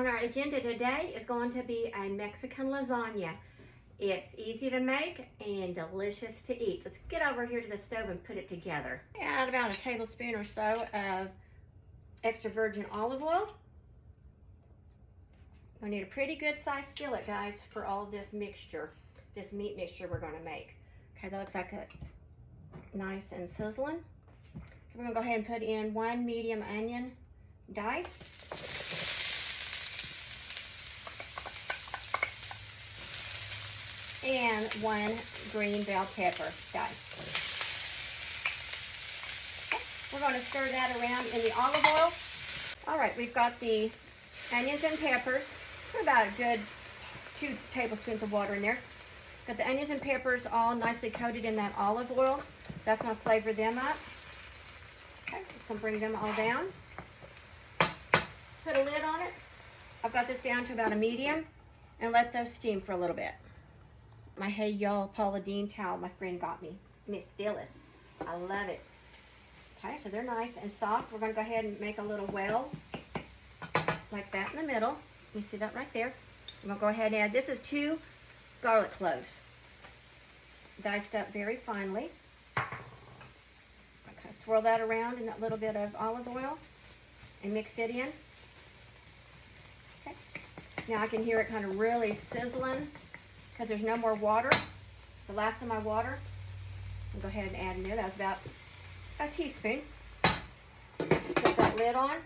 On our agenda today is going to be a Mexican lasagna. It's easy to make and delicious to eat. Let's get over here to the stove and put it together. Add about a tablespoon or so of extra virgin olive oil. We need a pretty good sized skillet, guys, for all this mixture, this meat mixture we're going to make. Okay, that looks like it's nice and sizzling. We're going to go ahead and put in 1 medium onion diced. And 1 green bell pepper diced. Okay, we're going to stir that around in the olive oil. All right, we've got the onions and peppers. Put about a good 2 tablespoons of water in there. Got the onions and peppers all nicely coated in that olive oil. That's going to flavor them up. Okay, just going to bring them all down. Put a lid on it. I've got this down to about a medium and let those steam for a little bit. My Hey Y'all Paula Deen towel my friend got me, Miss Phyllis. I love it. Okay, so they're nice and soft. We're going to go ahead and make a little well like that in the middle. You see that right there? I'm going to go ahead and add, this is 2 garlic cloves, diced up very finely. Okay, swirl that around in that little bit of olive oil and mix it in. Okay, now I can hear it kind of really sizzling because there's no more water. The last of my water, I'll go ahead and add in there. That's about a teaspoon. Put that lid on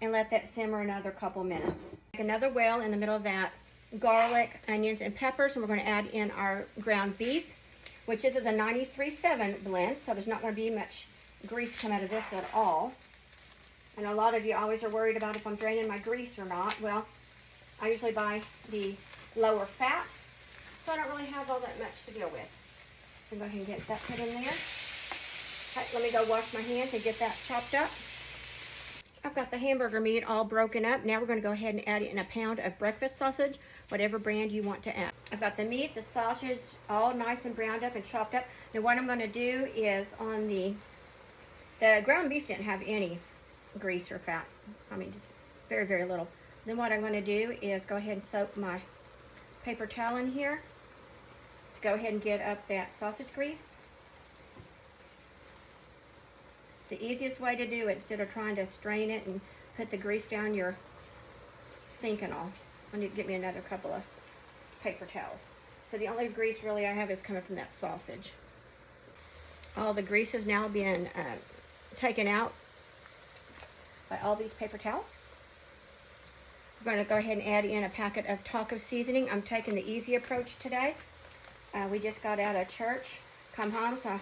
and let that simmer another couple minutes. Make another well in the middle of that garlic, onions, and peppers, and we're going to add in our ground beef, which is a 93.7 blend, so there's not going to be much grease come out of this at all. And a lot of you always are worried about if I'm draining my grease or not. Well, I usually buy the lower fat, so I don't really have all that much to deal with. So go ahead and get that put in there. Okay, let me go wash my hands and get that chopped up. I've got the hamburger meat all broken up. Now we're going to go ahead and add in a pound of breakfast sausage, whatever brand you want to add. I've got the meat, the sausage, all nice and browned up and chopped up. Now what I'm going to do is on the ground beef didn't have any grease or fat. I mean, just very, very little. Then what I'm going to do is go ahead and soak my paper towel in here. Go ahead and get up that sausage grease. The easiest way to do it, instead of trying to strain it and put the grease down your sink and all. I need to get me another couple of paper towels. So the only grease really I have is coming from that sausage. All the grease is now being taken out by all these paper towels. We're going to go ahead and add in a packet of taco seasoning. I'm taking the easy approach today. We just got out of church, come home, so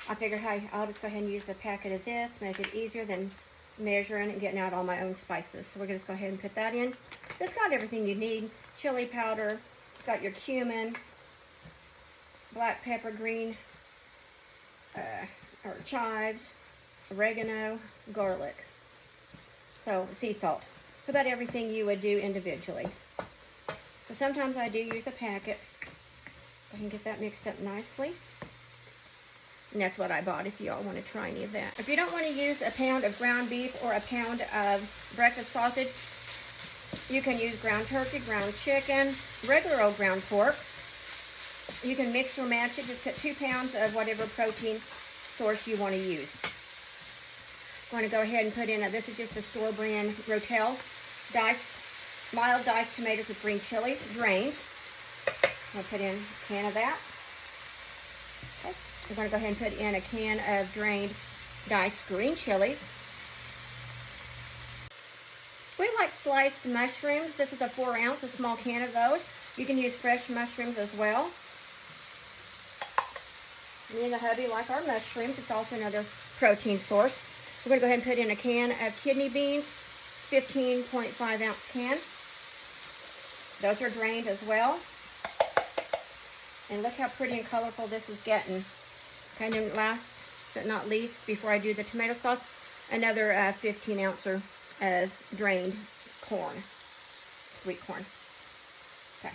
I figured, hey, I'll just go ahead and use a packet of this, make it easier than measuring and getting out all my own spices. So we're going to just go ahead and put that in. It's got everything you need. Chili powder, it's got your cumin, black pepper, green, or chives, oregano, garlic. So sea salt. So about everything you would do individually. So sometimes I do use a packet. I can get that mixed up nicely. And that's what I bought if y'all want to try any of that. If you don't want to use a pound of ground beef or a pound of breakfast sausage, you can use ground turkey, ground chicken, regular old ground pork. You can mix or match it. Just put 2 pounds of whatever protein source you want to use. I'm going to go ahead and put in, this is just the store brand Rotel, diced, mild diced tomatoes with green chilies, drained. I'll put in a can of that. Okay. We're going to go ahead and put in a can of drained diced green chilies. We like sliced mushrooms. This is a 4 ounce, a small can of those. You can use fresh mushrooms as well. Me and the hubby like our mushrooms. It's also another protein source. We're going to go ahead and put in a can of kidney beans, 15.5 ounce can. Those are drained as well. And look how pretty and colorful this is getting. And then last but not least, before I do the tomato sauce, another 15 ouncer of drained corn, sweet corn. Okay.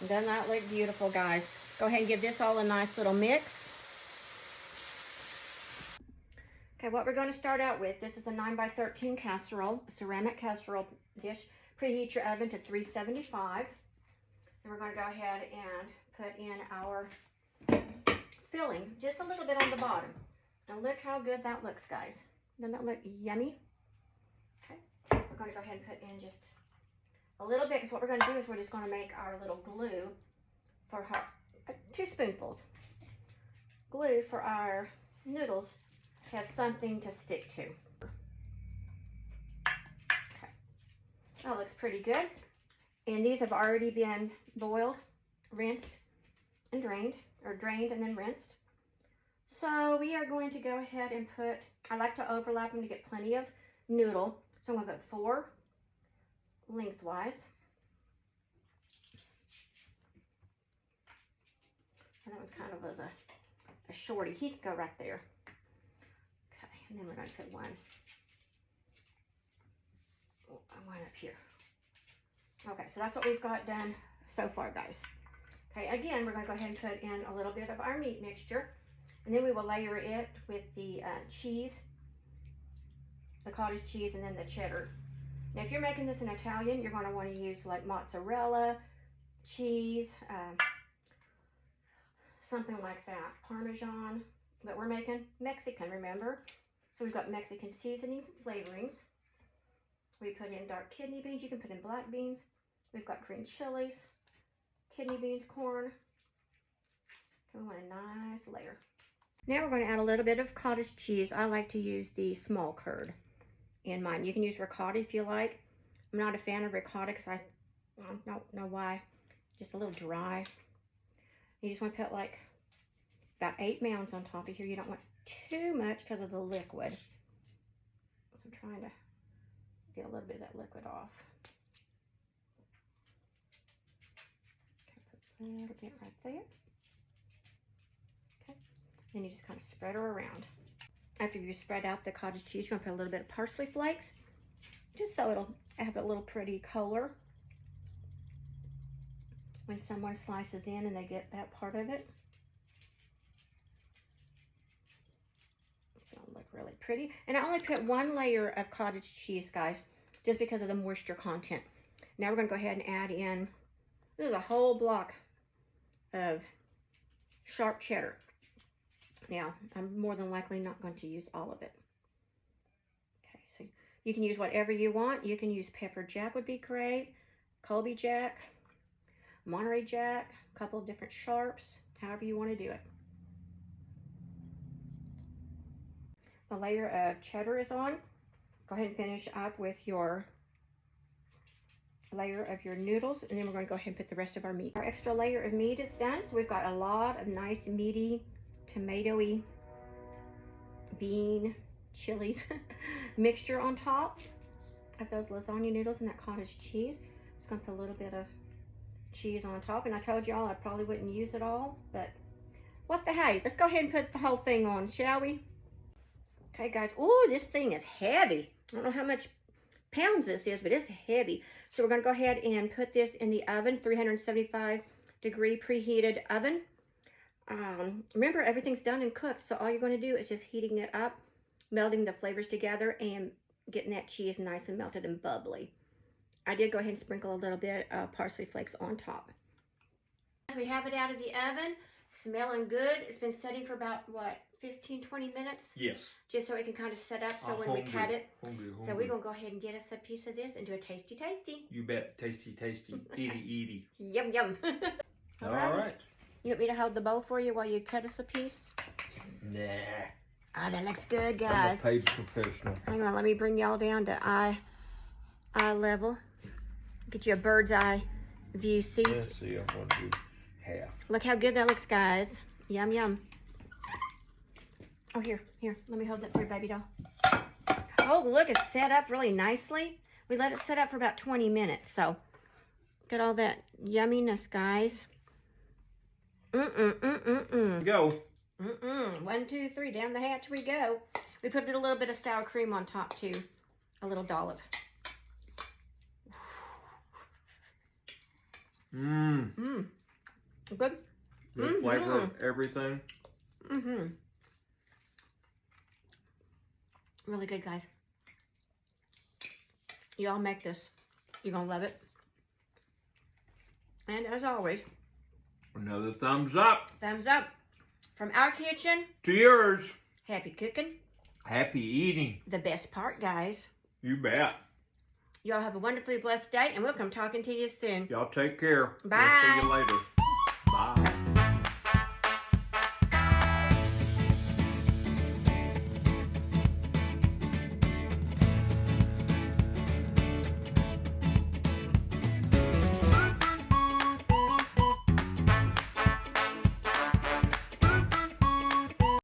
Doesn't that look beautiful, guys? Go ahead and give this all a nice little mix. Okay, what we're going to start out with, this is a 9x13 casserole, a ceramic casserole dish. Preheat your oven to 375. And we're going to go ahead and put in our filling, just a little bit on the bottom. And look how good that looks, guys. Doesn't that look yummy? Okay, we're going to go ahead and put in just a little bit, because what we're going to do is we're just going to make our little glue for our 2 spoonfuls. Glue for our noodles to have something to stick to. Okay, that looks pretty good. And these have already been boiled, rinsed, and drained, or drained and then rinsed. So we are going to go ahead and put, I like to overlap them to get plenty of noodle. So I'm going to put 4 lengthwise. And that one kind of was a shorty. He could go right there. Okay, and then we're going to put one up here. Okay, so that's what we've got done so far, guys. Okay, again, we're going to go ahead and put in a little bit of our meat mixture. And then we will layer it with the cheese, the cottage cheese, and then the cheddar. Now, if you're making this in Italian, you're going to want to use like mozzarella, cheese, something like that, Parmesan. But we're making Mexican, remember? So we've got Mexican seasonings and flavorings. We put in dark kidney beans. You can put in black beans. We've got green chilies, kidney beans, corn. We want a nice layer. Now we're going to add a little bit of cottage cheese. I like to use the small curd in mine. You can use ricotta if you like. I'm not a fan of ricotta because I don't know why. Just a little dry. You just want to put like about 8 mounds on top of here. You don't want too much because of the liquid. So I'm trying to get a little bit of that liquid off. Okay, put a little bit right there. Okay, then you just kind of spread her around. After you spread out the cottage cheese, you're going to put a little bit of parsley flakes, just so it'll have a little pretty color when someone slices in and they get that part of it. It's going to look really pretty. And I only put 1 layer of cottage cheese, guys, just because of the moisture content. Now we're going to go ahead and add in, this is a whole block of sharp cheddar. Now, I'm more than likely not going to use all of it. Okay, so you can use whatever you want. You can use pepper jack would be great, Colby jack, Monterey jack, a couple of different sharps, however you want to do it. The layer of cheddar is on. Go ahead and finish up with your layer of your noodles, and then we're going to go ahead and put the rest of our meat. Our extra layer of meat is done, so we've got a lot of nice meaty, tomatoey, bean, chilies mixture on top of those lasagna noodles and that cottage cheese. Just going to put a little bit of cheese on top, and I told y'all I probably wouldn't use it all, but what the hey, let's go ahead and put the whole thing on, shall we? Okay, guys. Oh, this thing is heavy. I don't know how much pounds this is, but it's heavy. So we're going to go ahead and put this in the oven, 375-degree preheated oven. Remember, everything's done and cooked, so all you're going to do is just heating it up, melting the flavors together, and getting that cheese nice and melted and bubbly. I did go ahead and sprinkle a little bit of parsley flakes on top. We have it out of the oven, smelling good. It's been setting for about, what, 15-20 minutes? Yes. Just so it can kind of set up, so when we cut it. So we're going to go ahead and get us a piece of this and do a tasty. You bet. Tasty. Eaty. Yum, yum. All right. You want me to hold the bowl for you while you cut us a piece? Nah. Oh, that looks good, guys. I'm a paid professional. Hang on, let me bring y'all down to eye level. Get you a bird's eye view seat. Let's see, I'm going to do half. Look how good that looks, guys. Yum, yum. Oh, here, let me hold that for you, baby doll. Oh, look, it's set up really nicely. We let it set up for about 20 minutes, so get all that yumminess, guys. Go. 1, 2, 3, down the hatch we go. We put a little bit of sour cream on top too, a little dollop. Good. Good flavor of everything. Really good, guys. Y'all make this. You're going to love it. And as always, Another thumbs up thumbs up from our kitchen. to yours. Happy cooking. Happy eating. The best part, guys. You bet. Y'all have a wonderfully blessed day, and we'll come talking to you soon. Y'all take care. Bye. We'll see you later. Bye.